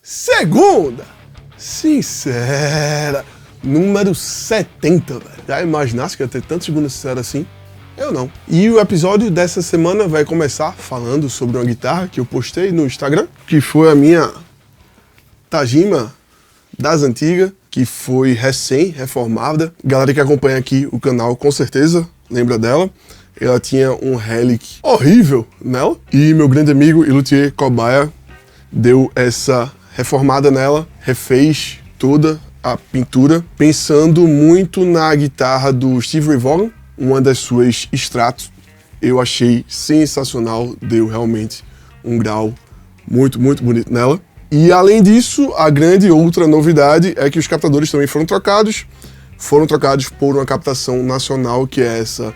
Segunda, sincera, número 70, velho. Já imaginasse que ia ter tanto segunda sincera assim? Eu não. E o episódio dessa semana vai começar falando sobre uma guitarra que eu postei no Instagram, que foi a minha Tajima das antigas, que foi recém-reformada. Galera que acompanha aqui o canal com certeza lembra dela. Ela tinha um Relic horrível nela. E meu grande amigo e luthier Cobaia deu essa reformada nela, refez toda a pintura, pensando muito na guitarra do Steve Ray Vaughan, uma das suas Stratos. Eu achei sensacional, deu realmente um grau muito bonito nela. E além disso, a grande outra novidade é que os captadores também foram trocados por uma captação nacional, que é essa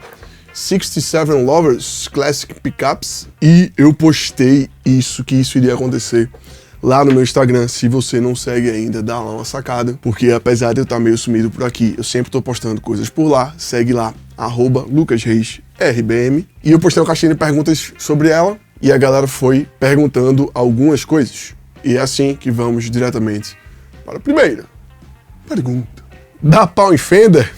67 Lovers Classic Pickups. E eu postei que isso iria acontecer lá no meu Instagram. Se você não segue ainda, dá lá uma sacada, porque apesar de eu estar meio sumido por aqui, eu sempre estou postando coisas por lá. Segue lá, @LucasReisRBM. E eu postei uma caixinha de perguntas sobre ela, e a galera foi perguntando algumas coisas. E é assim que vamos diretamente para a primeira pergunta. Dá pau em Fender?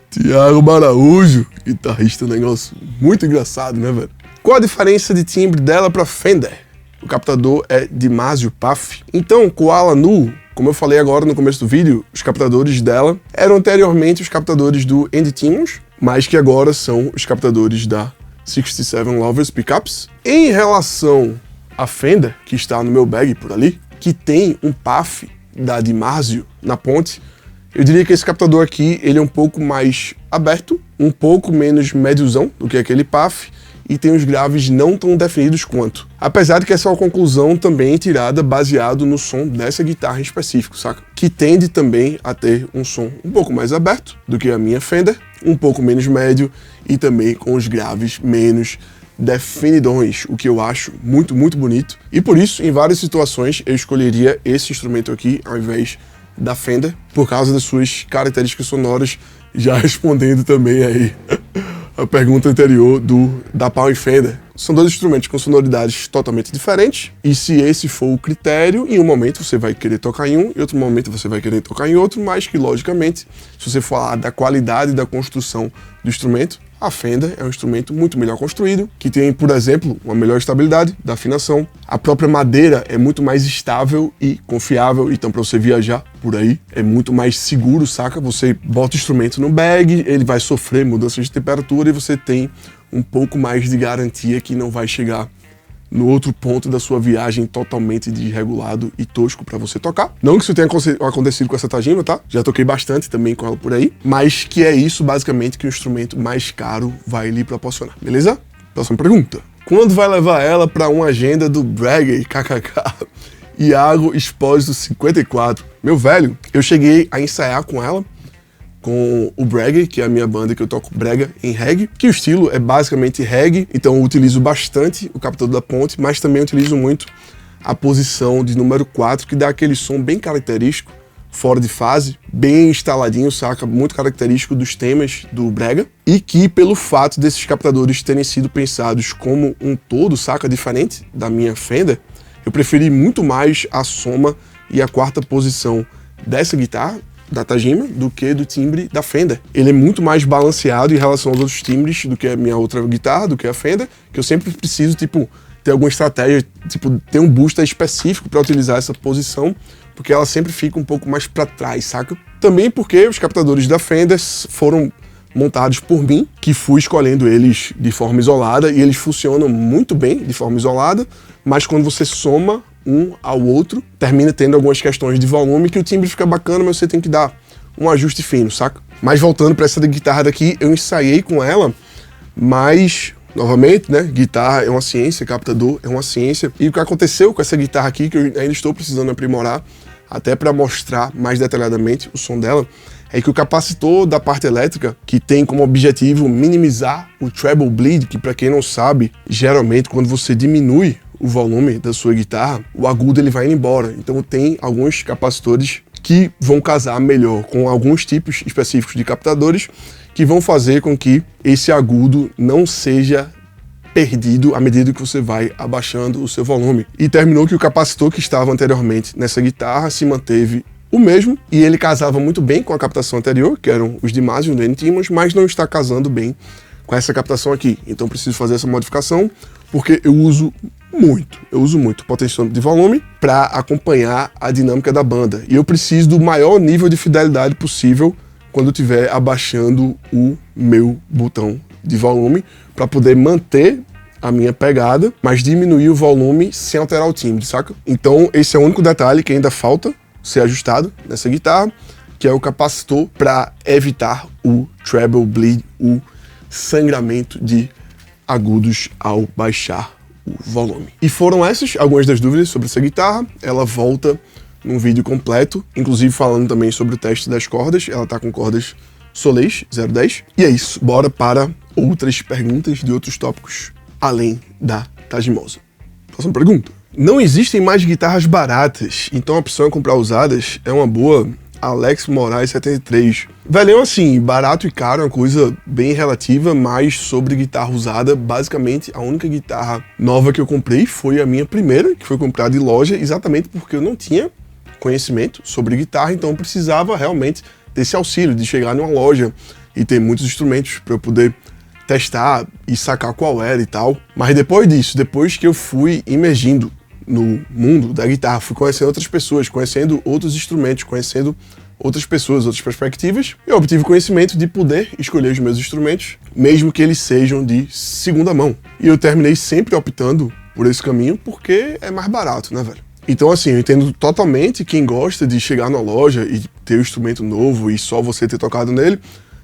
Thiago Maraújo, guitarrista, negócio muito engraçado, né, velho? Qual a diferença de timbre dela para Fender? O captador é DiMarzio PAF. Então, Koala Nu, como eu falei agora no começo do vídeo, os captadores dela eram anteriormente os captadores do Andy Timmons, mas que agora são os captadores da 67 Lovers Pickups. Em relação à Fender, que está no meu bag por ali, que tem um PAF da DiMarzio na ponte, eu diria que esse captador aqui ele é um pouco mais aberto, um pouco menos médiozão do que aquele PAF, e tem os graves não tão definidos quanto. Apesar de que essa é uma conclusão também tirada baseado no som dessa guitarra em específico, saca? Que tende também a ter um som um pouco mais aberto do que a minha Fender, um pouco menos médio e também com os graves menos definidões, o que eu acho muito bonito. E por isso, em várias situações, eu escolheria esse instrumento aqui ao invés da Fender, por causa das suas características sonoras, já respondendo também aí a pergunta anterior da pau em Fender. São dois instrumentos com sonoridades totalmente diferentes, e se esse for o critério, em um momento você vai querer tocar em um, em outro momento você vai querer tocar em outro, mas que, logicamente, se você falar da qualidade da construção do instrumento, a Fender é um instrumento muito melhor construído, que tem, por exemplo, uma melhor estabilidade da afinação. A própria madeira é muito mais estável e confiável, então para você viajar por aí é muito mais seguro, saca? Você bota o instrumento no bag, ele vai sofrer mudanças de temperatura e você tem um pouco mais de garantia que não vai chegar no outro ponto da sua viagem totalmente desregulado e tosco pra você tocar. Não que isso tenha acontecido com essa Tajima, tá? Já toquei bastante também com ela por aí, mas que é isso basicamente que o instrumento mais caro vai lhe proporcionar, beleza? Próxima pergunta. Quando vai levar ela pra uma agenda do Bragger, kkk? Iago Espósito 54. Meu velho, eu cheguei a ensaiar com ela, com o Bragger, que é a minha banda que eu toco brega em reggae, que o estilo é basicamente reggae, então eu utilizo bastante o captador da ponte, mas também utilizo muito a posição de número 4, que dá aquele som bem característico, fora de fase, bem instaladinho, saca? Muito característico dos temas do brega, e que pelo fato desses captadores terem sido pensados como um todo, saca? Diferente da minha Fender, eu preferi muito mais a soma e a quarta posição dessa guitarra, da Tajima, do que do timbre da Fender. Ele é muito mais balanceado em relação aos outros timbres do que a minha outra guitarra, do que a Fender, que eu sempre preciso, ter alguma estratégia, ter um booster específico para utilizar essa posição, porque ela sempre fica um pouco mais para trás, saca? Também porque os captadores da Fender foram montados por mim, que fui escolhendo eles de forma isolada, e eles funcionam muito bem de forma isolada, mas quando você soma um ao outro, termina tendo algumas questões de volume que o timbre fica bacana, mas você tem que dar um ajuste fino, saca? Mas voltando para essa guitarra daqui, eu ensaiei com ela, mas, novamente, né, guitarra é uma ciência, captador é uma ciência, e o que aconteceu com essa guitarra aqui, que eu ainda estou precisando aprimorar, até para mostrar mais detalhadamente o som dela, é que o capacitor da parte elétrica, que tem como objetivo minimizar o treble bleed, que para quem não sabe, geralmente quando você diminui o volume da sua guitarra, o agudo ele vai indo embora. Então tem alguns capacitores que vão casar melhor com alguns tipos específicos de captadores, que vão fazer com que esse agudo não seja perdido à medida que você vai abaixando o seu volume. E terminou que o capacitor que estava anteriormente nessa guitarra se manteve o mesmo, e ele casava muito bem com a captação anterior, que eram os Dimasium do N-Timos, mas não está casando bem com essa captação aqui. Então preciso fazer essa modificação, porque eu uso muito o potenciômetro de volume para acompanhar a dinâmica da banda. E eu preciso do maior nível de fidelidade possível quando eu estiver abaixando o meu botão de volume, para poder manter a minha pegada, mas diminuir o volume sem alterar o timbre, saca? Então esse é o único detalhe que ainda falta ser ajustado nessa guitarra, que é o capacitor para evitar o treble bleed, o sangramento de agudos ao baixar o volume. E foram essas algumas das dúvidas sobre essa guitarra. Ela volta num vídeo completo, inclusive falando também sobre o teste das cordas. Ela tá com cordas Soleil 010. E é isso, bora para outras perguntas de outros tópicos além da Tajimosa. Próxima pergunta. Não existem mais guitarras baratas, então a opção é comprar usadas? É uma boa? Alex Moraes 73. Velhão, assim, barato e caro é uma coisa bem relativa, mas sobre guitarra usada, basicamente a única guitarra nova que eu comprei foi a minha primeira, que foi comprada em loja, exatamente porque eu não tinha conhecimento sobre guitarra, então eu precisava realmente desse auxílio, de chegar numa loja e ter muitos instrumentos para eu poder testar e sacar qual era e tal. Mas depois disso, depois que eu fui imergindo no mundo da guitarra, fui conhecendo outras pessoas, conhecendo outros instrumentos, conhecendo outras pessoas, outras perspectivas, eu obtive conhecimento de poder escolher os meus instrumentos, mesmo que eles sejam de segunda mão. E eu terminei sempre optando por esse caminho porque é mais barato, né, velho? Então, assim, eu entendo totalmente quem gosta de chegar na loja e ter um instrumento novo e só você ter tocado nele,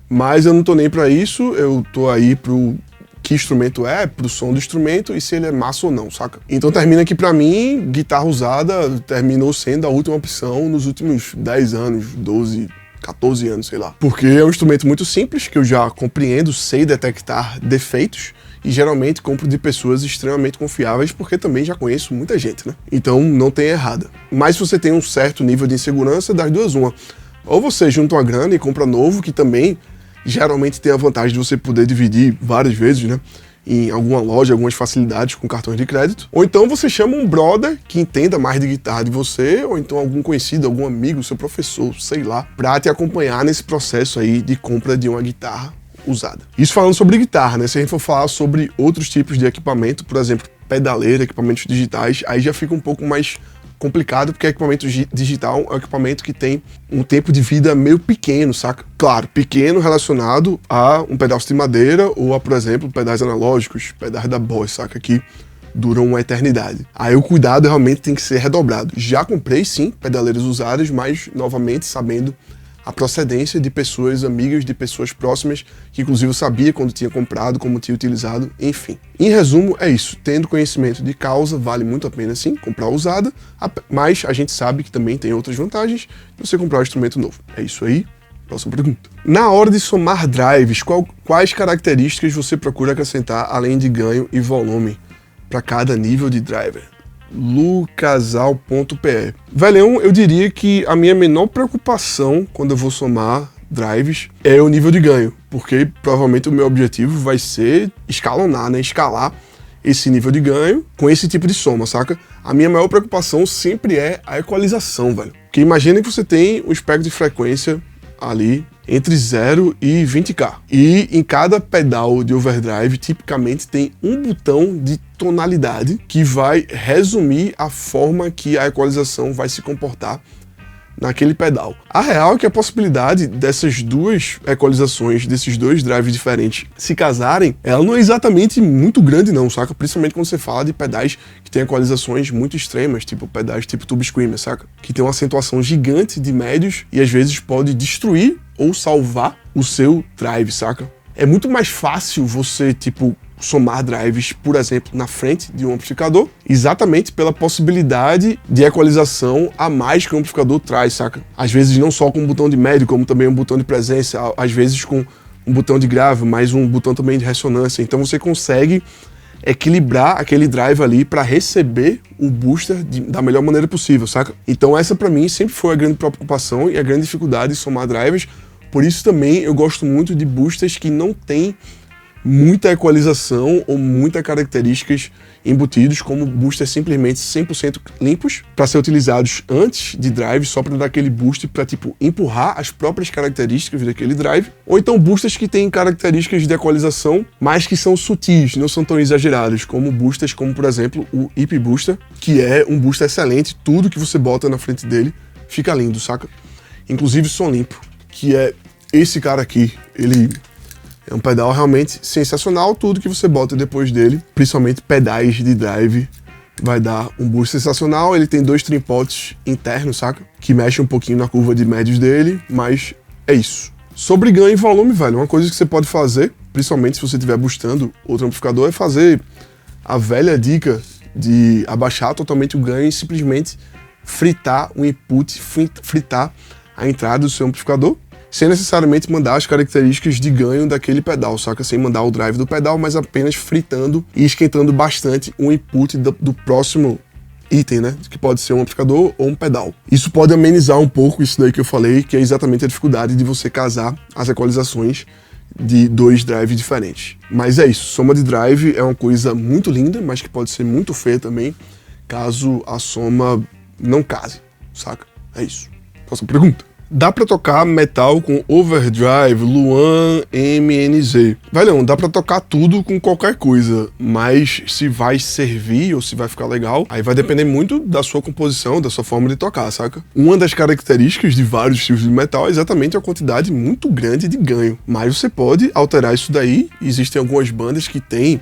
mas eu não tô nem pra isso, eu tô aí pro que instrumento é, pro som do instrumento e se ele é massa ou não, saca? Então termina que pra mim, guitarra usada terminou sendo a última opção nos últimos 10 anos, 12, 14 anos, sei lá. Porque é um instrumento muito simples, que eu já compreendo, sei detectar defeitos e geralmente compro de pessoas extremamente confiáveis, porque também já conheço muita gente, né? Então não tem errada. Mas se você tem um certo nível de insegurança, das duas uma. Ou você junta uma grana e compra novo, que também geralmente tem a vantagem de você poder dividir várias vezes, né? Em alguma loja, algumas facilidades com cartões de crédito. Ou então você chama um brother que entenda mais de guitarra de você, ou então algum conhecido, algum amigo, seu professor, sei lá, pra te acompanhar nesse processo aí de compra de uma guitarra usada. Isso falando sobre guitarra, né? Se a gente for falar sobre outros tipos de equipamento, por exemplo, pedaleira, equipamentos digitais, aí já fica um pouco mais complicado, porque equipamento digital é um equipamento que tem um tempo de vida meio pequeno, saca? Claro, pequeno relacionado a um pedaço de madeira ou a, por exemplo, pedais analógicos, pedais da Boss, saca? Que duram uma eternidade. Aí o cuidado realmente tem que ser redobrado. Já comprei, sim, pedaleiras usadas, mas, novamente, sabendo a procedência de pessoas amigas, de pessoas próximas, que inclusive eu sabia quando tinha comprado, como tinha utilizado, enfim. Em resumo, é isso. Tendo conhecimento de causa, vale muito a pena sim comprar usada, mas a gente sabe que também tem outras vantagens de você comprar um instrumento novo. É isso aí. Próxima pergunta. Na hora de somar drives, quais características você procura acrescentar além de ganho e volume para cada nível de driver? lucasal.pe. Velhão, eu diria que a minha menor preocupação quando eu vou somar drives é o nível de ganho, porque provavelmente o meu objetivo vai ser escalonar, né? Escalar esse nível de ganho com esse tipo de soma, saca? A minha maior preocupação sempre é a equalização, velho. Porque imagina que você tem um espectro de frequência ali entre 0 e 20K. E em cada pedal de overdrive, tipicamente tem um botão de tonalidade que vai resumir a forma que a equalização vai se comportar naquele pedal. A real é que a possibilidade dessas duas equalizações, desses dois drives diferentes se casarem, ela não é exatamente muito grande não, saca? Principalmente quando você fala de pedais que tem equalizações muito extremas, tipo pedais tipo Tube Screamer, saca? Que tem uma acentuação gigante de médios e às vezes pode destruir ou salvar o seu drive, saca? É muito mais fácil você, tipo, somar drives, por exemplo, na frente de um amplificador, exatamente pela possibilidade de equalização a mais que o amplificador traz, saca? Às vezes não só com um botão de médio, como também um botão de presença, às vezes com um botão de grave, mais um botão também de ressonância. Então você consegue equilibrar aquele drive ali para receber o booster da melhor maneira possível, saca? Então essa para mim sempre foi a grande preocupação e a grande dificuldade de somar drivers. Por isso também eu gosto muito de boosters que não tem muita equalização ou muitas características embutidos como boosters simplesmente 100% limpos para ser utilizados antes de drive só para dar aquele boost para tipo empurrar as próprias características daquele drive, ou então boosters que têm características de equalização mas que são sutis, não são tão exageradas, como boosters como por exemplo o IP Booster, que é um booster excelente, tudo que você bota na frente dele fica lindo, saca? Inclusive som limpo, que é esse cara aqui, ele é um pedal realmente sensacional, tudo que você bota depois dele, principalmente pedais de drive, vai dar um boost sensacional. Ele tem 2 trimpotes internos, saca? Que mexe um pouquinho na curva de médios dele, mas é isso. Sobre ganho e volume, velho, uma coisa que você pode fazer, principalmente se você estiver boostando outro amplificador, é fazer a velha dica de abaixar totalmente o ganho e simplesmente fritar o input, fritar a entrada do seu amplificador, sem necessariamente mandar as características de ganho daquele pedal, saca? Sem mandar o drive do pedal, mas apenas fritando e esquentando bastante o input do próximo item, né? Que pode ser um amplificador ou um pedal. Isso pode amenizar um pouco isso daí que eu falei, que é exatamente a dificuldade de você casar as equalizações de 2 drives diferentes. Mas é isso, soma de drive é uma coisa muito linda, mas que pode ser muito feia também, caso a soma não case, saca? É isso. Próxima pergunta. Dá pra tocar metal com overdrive, Luan, MNZ? Velho, dá pra tocar tudo com qualquer coisa, mas se vai servir ou se vai ficar legal, aí vai depender muito da sua composição, da sua forma de tocar, saca? Uma das características de vários estilos de metal é exatamente a quantidade muito grande de ganho, mas você pode alterar isso daí. Existem algumas bandas que têm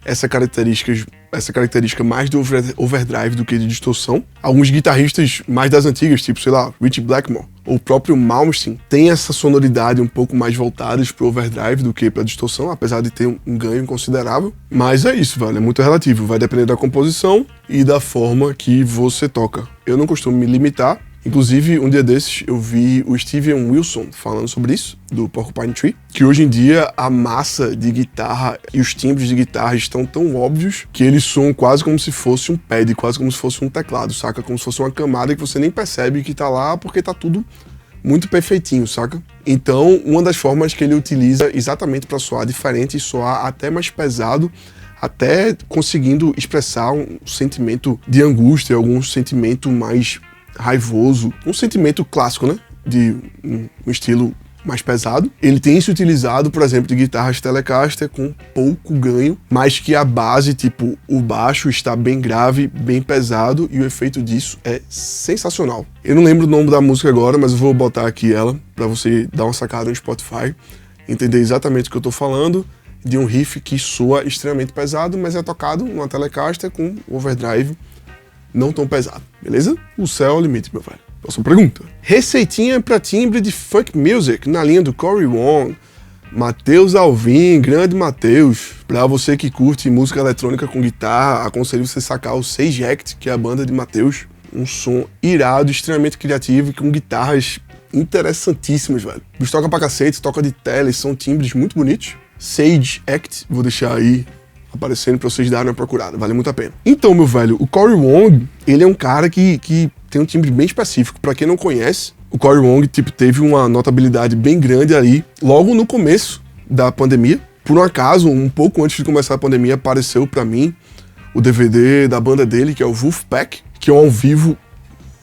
essa característica mais de overdrive do que de distorção. Alguns guitarristas mais das antigas, tipo, sei lá, Ritchie Blackmore, ou o próprio Malmsteen, tem essa sonoridade um pouco mais voltadas pro overdrive do que pra distorção, apesar de ter um ganho considerável. Mas é isso, velho, é muito relativo, vai depender da composição e da forma que você toca. Eu não costumo me limitar. Inclusive, um dia desses, eu vi o Steven Wilson falando sobre isso, do Porcupine Tree, que hoje em dia a massa de guitarra e os timbres de guitarra estão tão óbvios que eles soam quase como se fosse um pad, quase como se fosse um teclado, saca? Como se fosse uma camada que você nem percebe que tá lá porque tá tudo muito perfeitinho, saca? Então, uma das formas que ele utiliza exatamente para soar diferente e soar até mais pesado, até conseguindo expressar um sentimento de angústia, algum sentimento mais raivoso, um sentimento clássico, né? De um estilo mais pesado. Ele tem se utilizado, por exemplo, de guitarras Telecaster com pouco ganho, mas que a base, tipo, o baixo está bem grave, bem pesado, e o efeito disso é sensacional. Eu não lembro o nome da música agora, mas eu vou botar aqui ela, pra você dar uma sacada no Spotify, entender exatamente o que eu tô falando, de um riff que soa extremamente pesado, mas é tocado numa Telecaster com overdrive não tão pesado, beleza? O céu é o limite, meu velho. Próxima pergunta. Receitinha para timbre de funk music na linha do Cory Wong. Matheus Alvim, grande Matheus. Pra você que curte música eletrônica com guitarra, aconselho você sacar o Sage Act, que é a banda de Matheus. Um som irado, extremamente criativo, com guitarras interessantíssimas, velho. O bicho toca pra cacete, toca de tele, são timbres muito bonitos. Sage Act, vou deixar aí aparecendo pra vocês darem uma procurada, vale muito a pena. Então, meu velho, o Cory Wong, ele é um cara que tem um timbre bem específico. Pra quem não conhece, o Cory Wong, tipo, teve uma notabilidade bem grande ali, logo no começo da pandemia. Por um acaso, um pouco antes de começar a pandemia, apareceu pra mim o DVD da banda dele, que é o Wolfpack, que é um ao vivo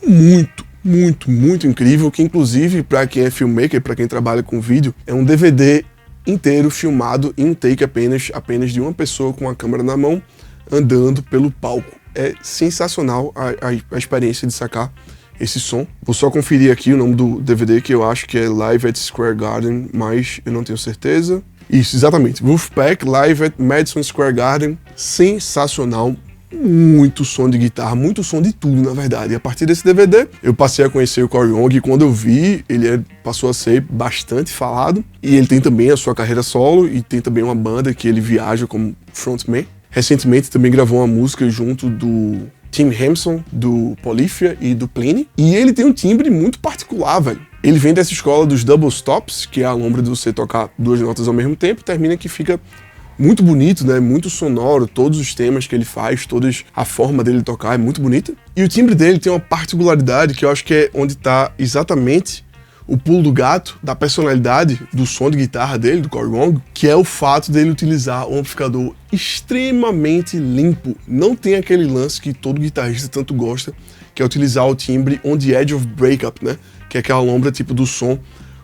muito incrível, que inclusive, pra quem é filmmaker, pra quem trabalha com vídeo, é um DVD inteiro filmado em um take apenas de uma pessoa com a câmera na mão, andando pelo palco. É sensacional a experiência de sacar esse som. Vou só conferir aqui o nome do DVD, que eu acho que é Live at Square Garden, mas eu não tenho certeza. Isso, exatamente. Wolfpack Live at Madison Square Garden. Sensacional. Muito som de guitarra, muito som de tudo, na verdade. E a partir desse DVD, eu passei a conhecer o Cory Wong, e quando eu vi, ele passou a ser bastante falado. E ele tem também a sua carreira solo, e tem também uma banda que ele viaja como frontman. Recentemente também gravou uma música junto do Tim Henson, do Polyphia e do Pliny. E ele tem um timbre muito particular, velho. Ele vem dessa escola dos double stops, que é a lombra de você tocar 2 notas ao mesmo tempo, termina que fica muito bonito, né? Muito sonoro, todos os temas que ele faz, toda a forma dele tocar é muito bonita. E o timbre dele tem uma particularidade que eu acho que é onde tá exatamente o pulo do gato, da personalidade do som de guitarra dele, do Corey Wong, que é o fato dele utilizar um amplificador extremamente limpo. Não tem aquele lance que todo guitarrista tanto gosta, que é utilizar o timbre on the edge of breakup, né? Que é aquela lombra tipo do som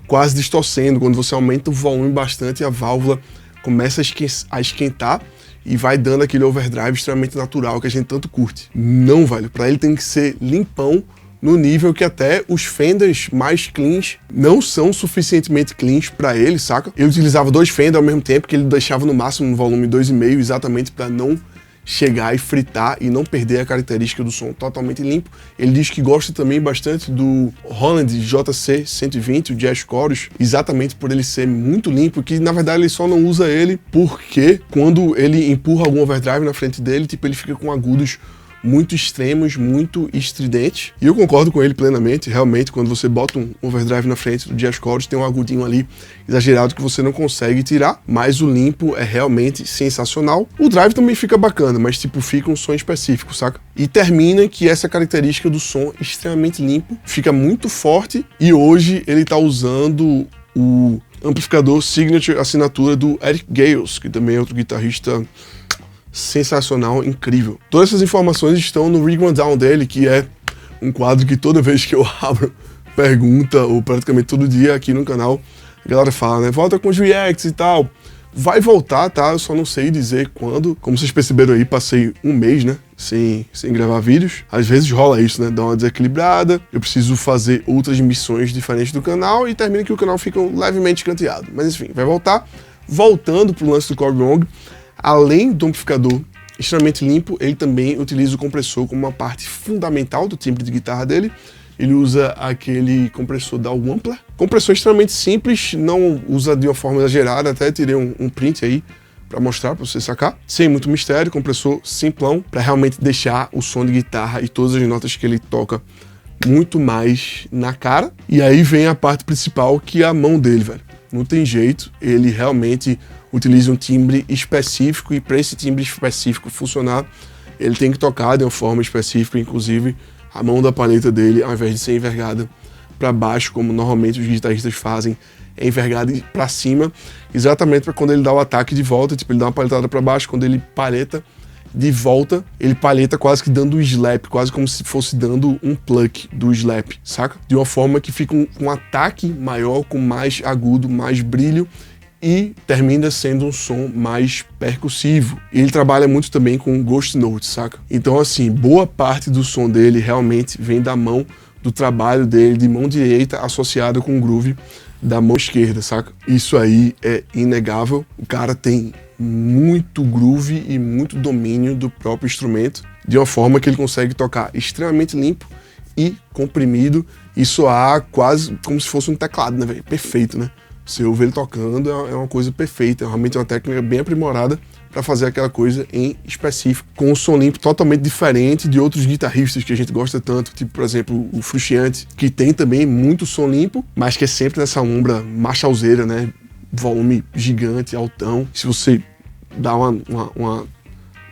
quase distorcendo, quando você aumenta o volume bastante e a válvula começa a esquentar e vai dando aquele overdrive extremamente natural que a gente tanto curte. Não, velho, pra ele tem que ser limpão, no nível que até os Fenders mais cleans não são suficientemente cleans para ele, saca? Ele utilizava 2 Fender ao mesmo tempo, que ele deixava no máximo no volume 2,5, exatamente para não chegar e fritar e não perder a característica do som totalmente limpo. Ele diz que gosta também bastante do Roland JC 120, o Jazz Chorus, exatamente por ele ser muito limpo, que na verdade ele só não usa ele porque quando ele empurra algum overdrive na frente dele, tipo, ele fica com agudos muito extremos, muito estridentes. E eu concordo com ele plenamente. Realmente, quando você bota um overdrive na frente do Jazz Chorus, tem um agudinho ali exagerado que você não consegue tirar, mas o limpo é realmente sensacional. O drive também fica bacana, mas tipo, fica um som específico, saca? E termina que essa característica do som extremamente limpo, fica muito forte, e hoje ele tá usando o amplificador Signature assinatura do Eric Gales, que também é outro guitarrista sensacional, incrível. Todas essas informações estão no Rig One Down dele, que é um quadro que toda vez que eu abro pergunta, ou praticamente todo dia aqui no canal, a galera fala, né, volta com os reacts e tal. Vai voltar, tá? Eu só não sei dizer quando. Como vocês perceberam aí, passei um mês, né, sem gravar vídeos. Às vezes rola isso, né, dá uma desequilibrada, eu preciso fazer outras missões diferentes do canal e termina que o canal fica levemente escanteado. Mas enfim, vai voltar. Voltando pro lance do Corey Wong, além do amplificador extremamente limpo, ele também utiliza o compressor como uma parte fundamental do timbre de guitarra dele. Ele usa aquele compressor da Wampler. Compressor extremamente simples, não usa de uma forma exagerada, até tirei um print aí para mostrar, para você sacar. Sem muito mistério, compressor simplão, para realmente deixar o som de guitarra e todas as notas que ele toca muito mais na cara. E aí vem a parte principal, que é a mão dele, velho. Não tem jeito, ele realmente utiliza um timbre específico, e para esse timbre específico funcionar, ele tem que tocar de uma forma específica, inclusive a mão da palheta dele, ao invés de ser envergada para baixo, como normalmente os guitarristas fazem, é envergada para cima, exatamente para quando ele dá o ataque de volta, tipo, ele dá uma palhetada para baixo, quando ele palheta de volta, ele palheta quase que dando um slap, quase como se fosse dando um pluck do slap, saca? De uma forma que fica um ataque maior, com mais agudo, mais brilho, e termina sendo um som mais percussivo. E ele trabalha muito também com ghost notes, saca? Então, assim, boa parte do som dele realmente vem da mão, do trabalho dele, de mão direita associada com o groove da mão esquerda, saca? Isso aí é inegável. O cara tem muito groove e muito domínio do próprio instrumento, de uma forma que ele consegue tocar extremamente limpo e comprimido e soar quase como se fosse um teclado, né, velho? Perfeito, né? Você ouve ele tocando, é uma coisa perfeita, é realmente uma técnica bem aprimorada para fazer aquela coisa em específico, com um som limpo totalmente diferente de outros guitarristas que a gente gosta tanto, tipo, por exemplo, o Frusciante, que tem também muito som limpo, mas que é sempre nessa ombra machalzeira, né? Volume gigante, altão. Se você dá uma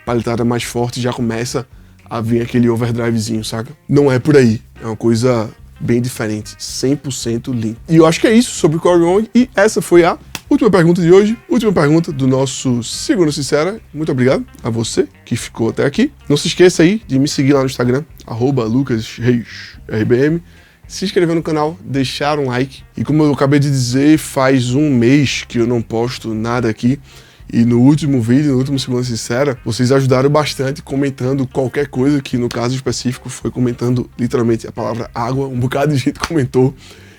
palhetada mais forte, já começa a vir aquele overdrivezinho, saca? Não é por aí, é uma coisa bem diferente, 100% limpo. E eu acho que é isso sobre o Corey Wong, e essa foi a última pergunta de hoje, última pergunta do nosso Segunda Sincera. Muito obrigado a você que ficou até aqui. Não se esqueça aí de me seguir lá no Instagram, @LucasReisRBM, se inscrever no canal, deixar um like. E como eu acabei de dizer, faz um mês que eu não posto nada aqui. E no último vídeo, no último Segunda Sincera, vocês ajudaram bastante comentando qualquer coisa, que no caso específico foi comentando literalmente a palavra água. Um bocado de gente comentou.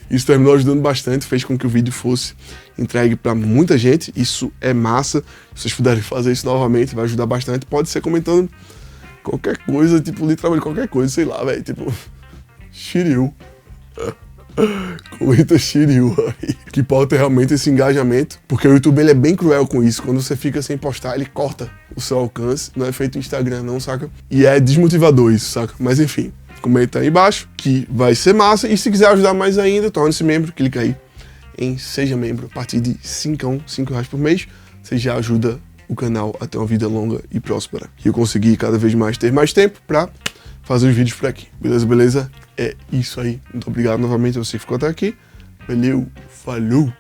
Isso terminou ajudando bastante, fez com que o vídeo fosse entregue para muita gente. Isso é massa. Se vocês puderem fazer isso novamente, vai ajudar bastante. Pode ser comentando qualquer coisa, tipo, literalmente qualquer coisa, sei lá, velho. Tipo, Shiryu. Comenta Shiryu aí. Que pode ter realmente esse engajamento, porque o YouTube ele é bem cruel com isso. Quando você fica sem postar, ele corta o seu alcance. Não é feito no Instagram não, saca? E é desmotivador isso, saca? Mas enfim, comenta aí embaixo que vai ser massa. E se quiser ajudar mais ainda, torne-se membro, clica aí em Seja Membro. A partir de R$5 por mês, você já ajuda o canal a ter uma vida longa e próspera. E eu consegui cada vez mais ter mais tempo pra fazer os vídeos por aqui. Beleza? É isso aí. Muito obrigado novamente a você que ficou até aqui. Valeu, falou!